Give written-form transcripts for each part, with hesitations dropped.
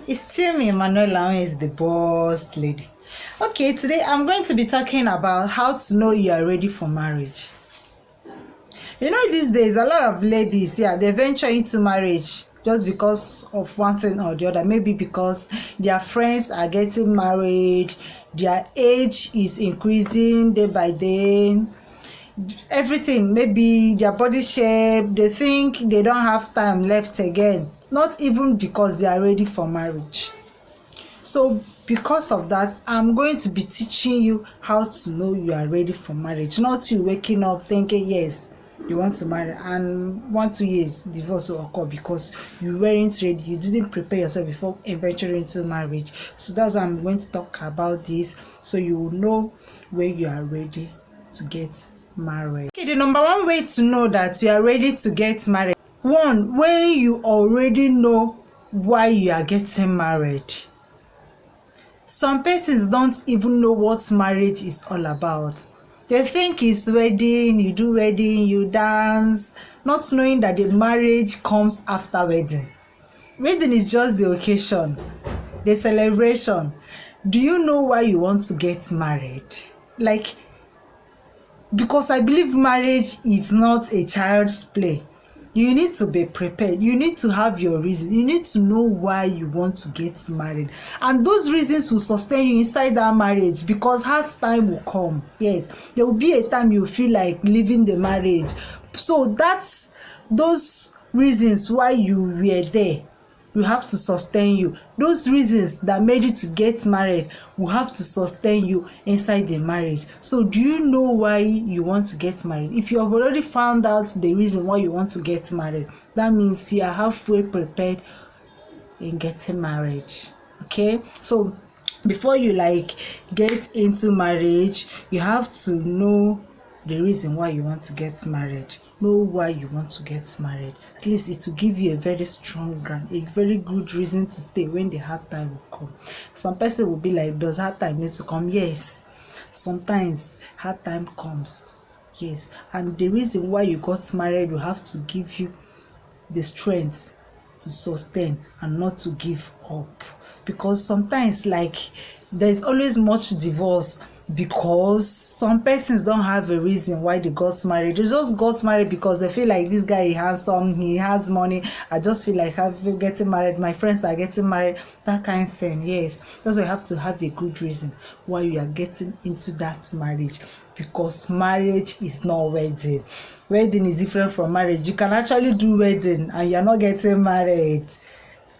It's still me, Manuela, who is the boss lady. Okay, today I'm going to be talking about how to know you are ready for marriage. You know, these days, a lot of ladies, they venture into marriage just because of one thing or the other. Maybe because their friends are getting married, their age is increasing day by day, everything, maybe their body shape, they think they don't have time left again, not even because they are ready for marriage. So because of that, I'm going to be teaching you how to know you are ready for marriage, not you waking up thinking yes you want to marry and 1-2 years divorce will occur because you weren't ready, you didn't prepare yourself before venturing into marriage. So that's why I'm going to talk about this, so you will know when you are ready to get married. Okay, the number one way to know that you are ready to get married, one, when you already know why you are getting married. Some persons don't even know what marriage is all about. They think it's wedding, you do wedding, you dance, not knowing that the marriage comes after wedding. Wedding is just the occasion, the celebration. Do you know why you want to get married? Like, because I believe marriage is not a child's play. You need to be prepared. You need to have your reason. You need to know why you want to get married. And those reasons will sustain you inside that marriage, because hard time will come. Yes, there will be a time you feel like leaving the marriage. So that's those reasons why you were there. You have to sustain you. Those reasons that made you to get married will have to sustain you inside the marriage. So do you know why you want to get married? If you have already found out the reason why you want to get married, that means you are halfway prepared in getting married. Okay, so before you get into marriage, you have to know the reason why you want to get married. Know why you want to get married. At least it will give you a very strong ground, a very good reason to stay when the hard time will come. Some person will be like, does hard time need to come? Yes, sometimes hard time comes. Yes, and the reason why you got married will have to give you the strength to sustain and not to give up. Because sometimes there's always much divorce because some persons don't have a reason why they got married. They just got married because they feel like this guy, he handsome, he has money, I just feel like getting married, my friends are getting married, that kind of thing. Yes, that's why you have to have a good reason why you are getting into that marriage, because marriage is not wedding. Wedding is different from marriage. You can actually do wedding and you're not getting married.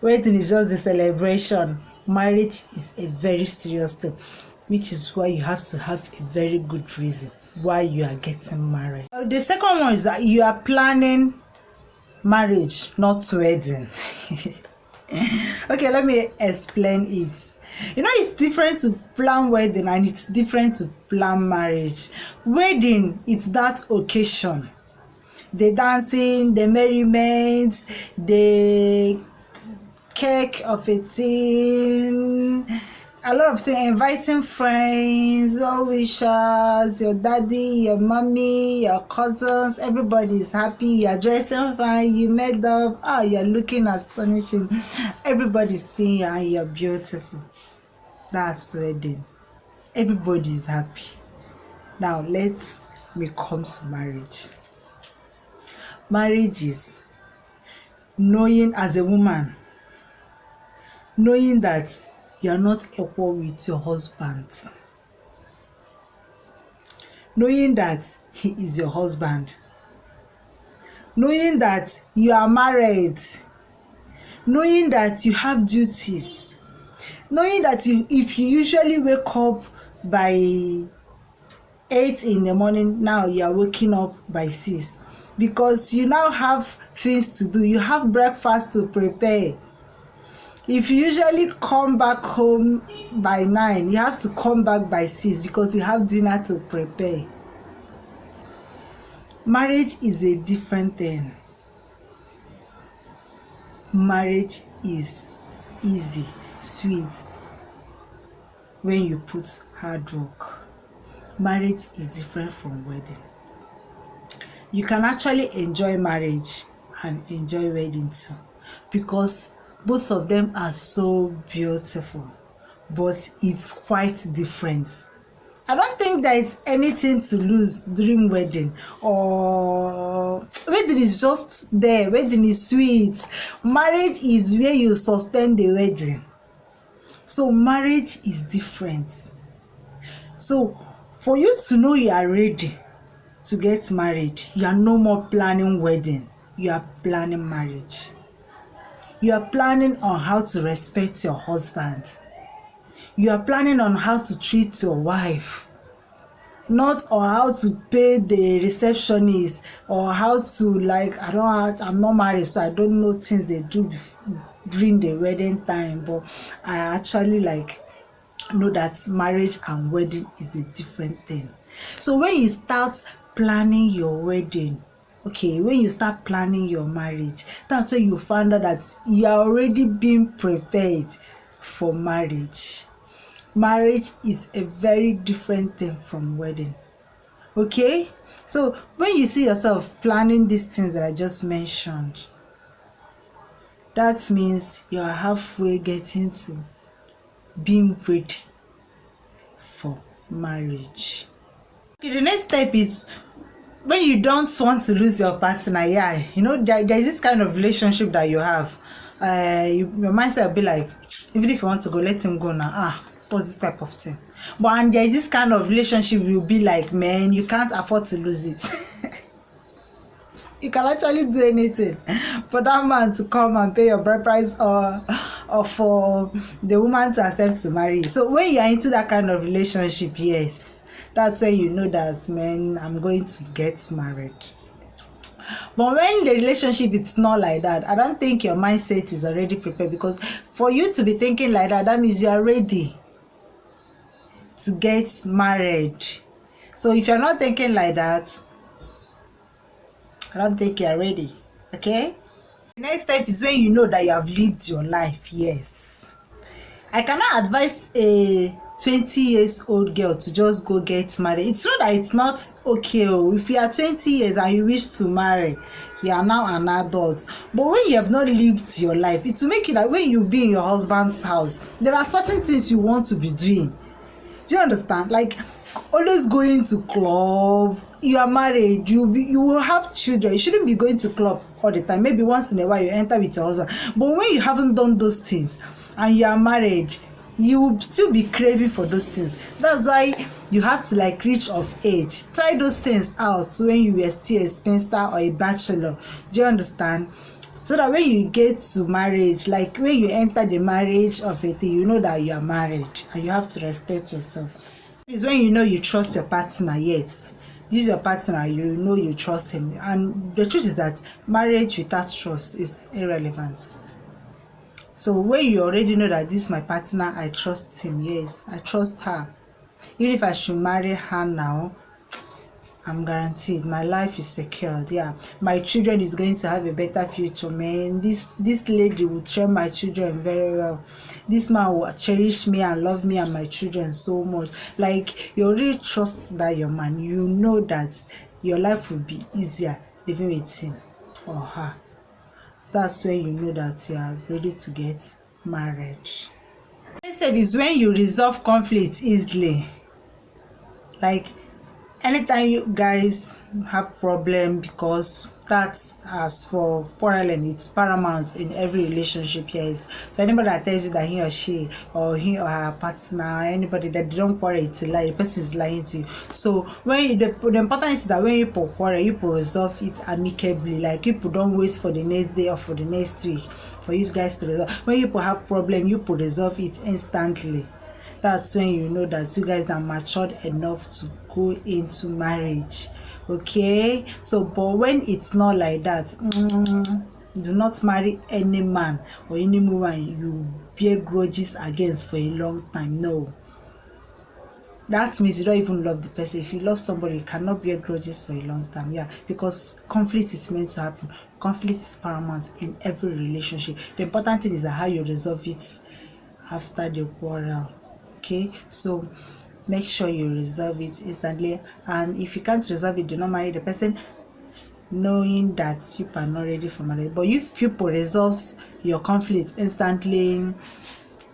Wedding is just the celebration. Marriage is a very serious thing, which is why you have to have a very good reason why you are getting married. The second one is that you are planning marriage, not wedding. Okay, let me explain it. You know, it's different to plan wedding and it's different to plan marriage. Wedding, it's that occasion, the dancing, the merriment, the cake of a thing, a lot of things, inviting friends, well wishers, your daddy, your mommy, your cousins, everybody is happy, you're dressing fine, you made up, you're looking astonishing, everybody's seeing you and you're beautiful. That's wedding. Everybody is happy. Now let me come to marriage. Marriage is knowing, as a woman, knowing that you are not equal with your husband, knowing that he is your husband, knowing that you are married, knowing that you have duties, knowing that if you usually wake up by 8 in the morning, now you are waking up by 6, because you now have things to do. You have breakfast to prepare. If you usually come back home by 9, you have to come back by 6 because you have dinner to prepare. Marriage is a different thing. Marriage is easy, sweet when you put hard work. Marriage is different from wedding. You can actually enjoy marriage and enjoy wedding too, because Both of them are so beautiful, but it's quite different. I don't think there is anything to lose during wedding, or wedding is just there. Wedding is sweet. Marriage is where you sustain the wedding. So marriage is different. So for you to know you are ready to get married, you are no more planning wedding, you are planning marriage. You are planning on how to respect your husband. You are planning on how to treat your wife, not on how to pay the receptionist, or how to, like, I'm not married, so I don't know things they do during the wedding time, but I actually know that marriage and wedding is a different thing. So when you start planning your wedding, okay, when you start planning your marriage, that's when you find out that you are already being prepared for marriage. Marriage is a very different thing from wedding. Okay, so when you see yourself planning these things that I just mentioned, that means you are halfway getting to being ready for marriage. Okay, the next step is when you don't want to lose your partner. Yeah, there's this kind of relationship that you have. Your mindset will be like, even if you want to go, let him go now. What's this type of thing? But and there's this kind of relationship you'll be like, man, you can't afford to lose it. You can actually do anything for that man to come and pay your bride price, or for the woman to accept to marry you. So when you are into that kind of relationship, yes, that's when you know that, man, I'm going to get married. But when the relationship it's not like that, I don't think your mindset is already prepared, because for you to be thinking like that, that means you are ready to get married. So if you're not thinking like that, I don't think you're ready. Okay, the next step is when you know that you have lived your life. Yes, I cannot advise a 20 years old girl to just go get married. It's not that it's not okay. If you are 20 years and you wish to marry, you are now an adult. But when you have not lived your life, it will make you like, when you be in your husband's house, there are certain things you want to be doing. Do you understand? Like always going to club. You are married, you will have children. You shouldn't be going to club all the time. Maybe once in a while you enter with your husband. But when you haven't done those things and you are married, you will still be craving for those things. That's why you have to reach of age. Try those things out when you were still a spinster or a bachelor. Do you understand? So that when you get to marriage, like when you enter the marriage of a thing, you know that you are married and you have to respect yourself. It's when you know you trust your partner. Yes, this is your partner, you know you trust him. And the truth is that marriage without trust is irrelevant. So when you already know that this is my partner, I trust him, yes, I trust her. Even if I should marry her now, I'm guaranteed my life is secured. Yeah, my children is going to have a better future, man. This lady will train my children very well. This man will cherish me and love me and my children so much. Like, you already trust that your man. You know that your life will be easier living with him or her. That's when you know that you are ready to get married. Next step is when you resolve conflict easily. Like, anytime you guys have problem, because that's, as for quarreling, it's paramount in every relationship. Yes, so anybody that tells you that he or she or he or her partner, anybody that they don't quarrel, it's a lie. The person is lying to you. So when the important is that when you quarrel, you resolve it amicably. Like, people don't wait for the next day or for the next week for you guys to resolve. When you have problem, you resolve it instantly. That's when you know that you guys are matured enough to go into marriage. Okay, so but when it's not like that, do not marry any man or any woman you bear grudges against for a long time. No, that means you don't even love the person. If you love somebody, you cannot bear grudges for a long time. Yeah, because conflict is meant to happen. Conflict is paramount in every relationship. The important thing is that how you resolve it after the quarrel. Okay, so make sure you resolve it instantly. And if you can't resolve it, do not marry the person. knowing that you are not ready for marriage. But if people resolves your conflict instantly,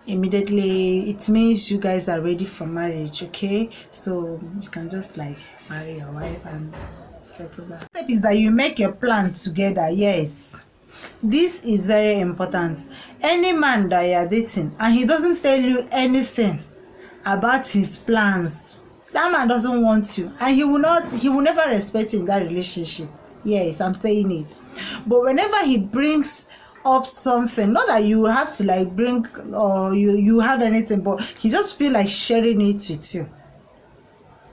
immediately, it means you guys are ready for marriage. Okay, so you can just like marry your wife and settle that. Step is that you make your plan together. Yes, this is very important. Any man that you are dating and he doesn't tell you anything about his plans, that man doesn't want you, and he will never respect you in that relationship. Yes, I'm saying it. But whenever he brings up something, not that you have to like bring or you have anything, but he just feel like sharing it with you.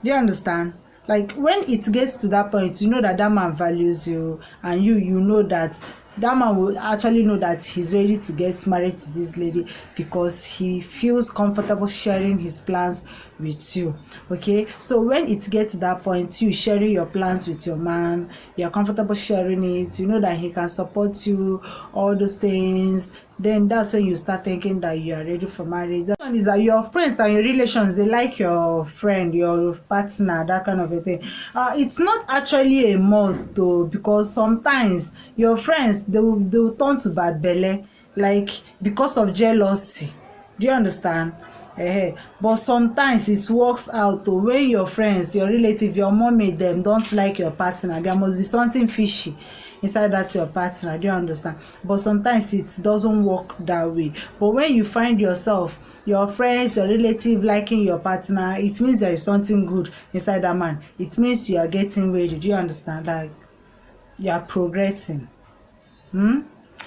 Do you understand? Like when it gets to that point, you know that that man values you, and you know that that man will actually know that he's ready to get married to this lady because he feels comfortable sharing his plans with you. Okay, so when it gets to that point, you sharing your plans with your man, you're comfortable sharing it, you know that he can support you, all those things, then that's when you start thinking that you are ready for marriage. That one is that your friends and your relations, they like your friend, your partner, that kind of a thing. It's not actually a must though, because sometimes your friends, they will turn to bad belle, like because of jealousy. Do you understand? But sometimes it works out though. When your friends, your relative, your mommy, them don't like your partner, there must be something fishy inside that your partner. Do you understand? But sometimes it doesn't work that way. But when you find yourself, your friends, your relative liking your partner, it means there is something good inside that man. It means you are getting ready. Do you understand? That you are progressing.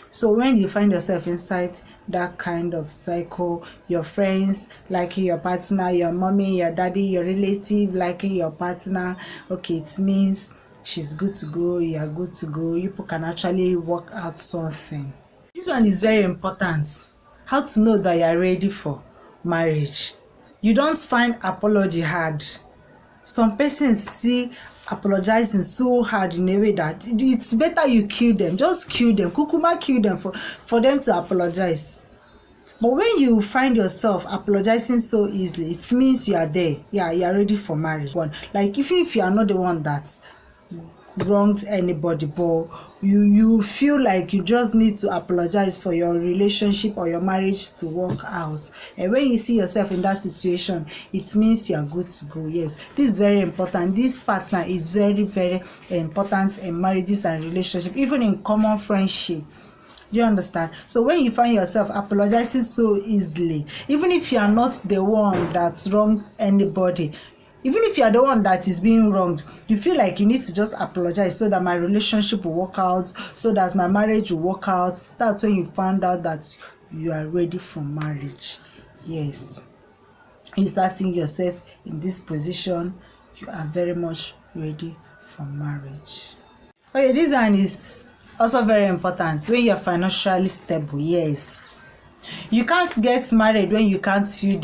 So when you find yourself inside that kind of cycle, your friends liking your partner, your mommy, your daddy, your relative liking your partner, okay, it means she's good to go, you are good to go. You people can actually work out something. This one is very important. How to know that you are ready for marriage. You don't find apology hard. Some persons see apologizing so hard in a way that it's better you kill them. Just kill them. Kukuma kill them for them to apologize. But when you find yourself apologizing so easily, it means you are there. Yeah, you are ready for marriage. Like even if you are not the one that's wronged anybody, but you feel like you just need to apologize for your relationship or your marriage to work out, and when you see yourself in that situation, it means you are good to go. Yes, this is very important. This partner is very, very important in marriages and relationships, even in common friendship. You understand? So when you find yourself apologizing so easily, even if you are not the one that's wronged anybody, even if you are the one that is being wronged, you feel like you need to just apologize so that my relationship will work out, so that my marriage will work out. That's when you found out that you are ready for marriage. Yes, you start seeing yourself in this position, you are very much ready for marriage. Okay, this one is also very important. When you're financially stable. Yes, you can't get married when you can't feed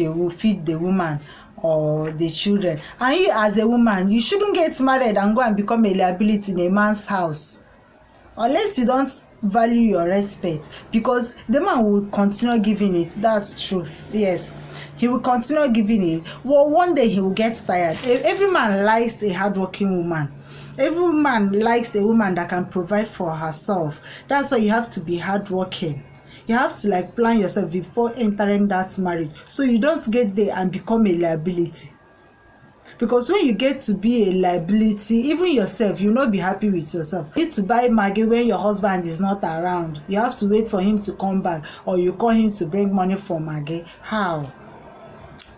the woman or the children, and you as a woman, you shouldn't get married and go and become a liability in a man's house unless you don't value your respect, because the man will continue giving it. That's truth. Yes, he will continue giving it. Well, one day he will get tired. Every man likes a hardworking woman. Every man likes a woman that can provide for herself. That's why you have to be hardworking. You have to like plan yourself before entering that marriage, so you don't get there and become a liability. Because when you get to be a liability, even yourself, you'll not be happy with yourself. You need to buy Maggi when your husband is not around. You have to wait for him to come back, or you call him to bring money for Maggi. How?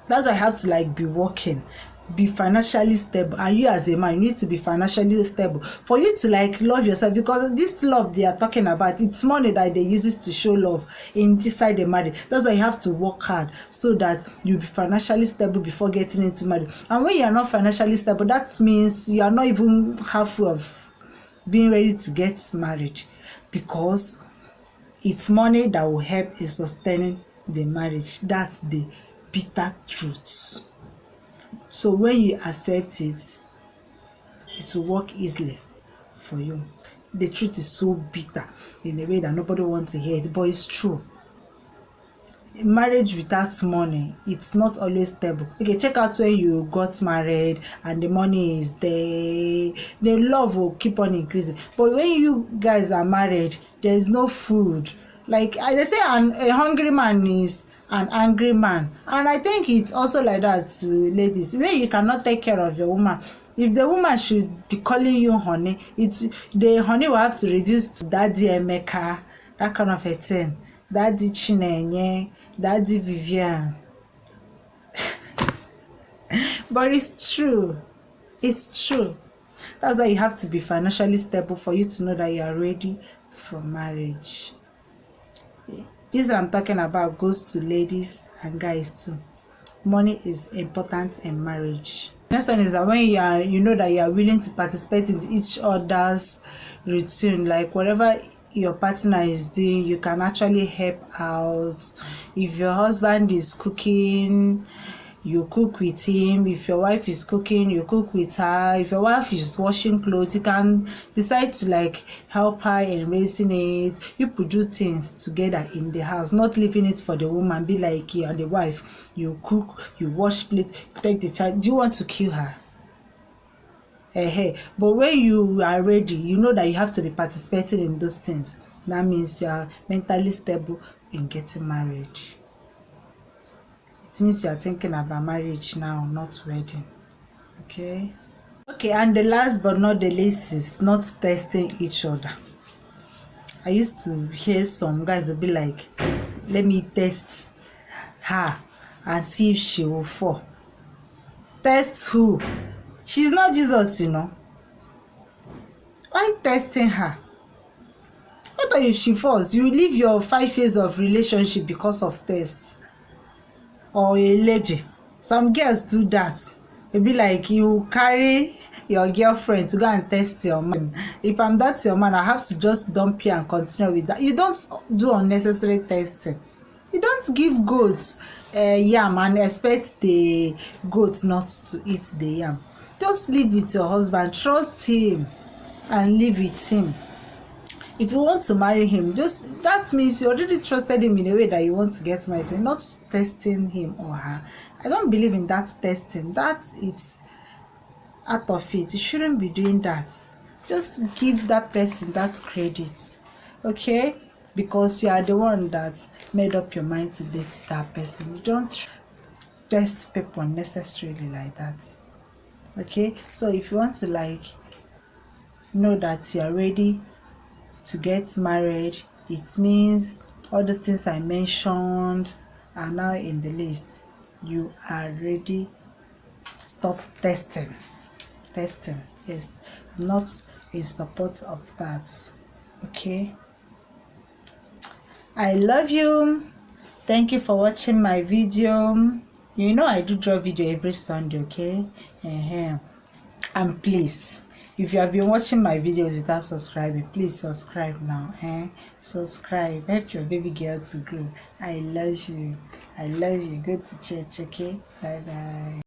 That's why I have to like be working, be financially stable. And you as a man, you need to be financially stable for you to like love yourself, because this love they are talking about, it's money that they use to show love inside the marriage. That's why you have to work hard so that you be financially stable before getting into marriage. And when you are not financially stable, that means you are not even halfway of being ready to get married, because it's money that will help in sustaining the marriage. That's the bitter truth. So when you accept it, it will work easily for you. The truth is so bitter in a way that nobody wants to hear it, but it's true. marriage without money, it's not always stable. Okay, check out when you got married and the money is there, the love will keep on increasing. But when you guys are married, there is no food. Like they say, a hungry man is an angry man, and I think it's also like that to ladies. When you cannot take care of your woman, if the woman should be calling you honey, the honey will have to reduce to Daddy Emeka, that kind of a thing. Daddy Chinenye, Daddy Vivian. But it's true. It's true. That's why you have to be financially stable for you to know that you are ready for marriage. This I'm talking about goes to ladies and guys too. Money is important in marriage. Next one is that when you know that you are willing to participate in each other's routine, like whatever your partner is doing, you can actually help out. If your husband is cooking, you cook with him. If your wife is cooking, you cook with her. If your wife is washing clothes, you can decide to like help her in raising it. You put do things together in the house, not leaving it for the woman. Be like you are the wife, you cook, you wash plate, you take the child. Do you want to kill her? But when you are ready, you know that you have to be participating in those things. That means you are mentally stable in getting married. It means you are thinking about marriage now, not wedding. Okay, and the last but not the least is not testing each other. I used to hear some guys will be like, let me test her and see if she will fall. Test who? She's not Jesus, you know. Why testing her? What if she falls? You leave your 5 years of relationship because of test. Or a lady. Some girls do that. It be like you carry your girlfriend to go and test your man. If I'm that your man, I have to just dump you and continue with that. You don't do unnecessary testing. You don't give goats yam and expect the goats not to eat the yam. Just live with your husband, trust him and live with him. If you want to marry him, just that means you already trusted him in a way that you want to get married. You're not testing him or her. I don't believe in that testing. That it's out of it. You shouldn't be doing that. Just give that person that credit, okay? Because you are the one that made up your mind to date that person. You don't test people unnecessarily like that. Okay, so if you want to like know that you are ready to get married, it means all these things I mentioned are now in the list. You are ready to stop testing. Yes, I'm not in support of that. Okay, I love you. Thank you for watching my video. You know I do draw video every Sunday, okay? And please, if you have been watching my videos without subscribing, please subscribe now. Subscribe, help your baby girl to grow. I love you. Go to church, okay? Bye bye.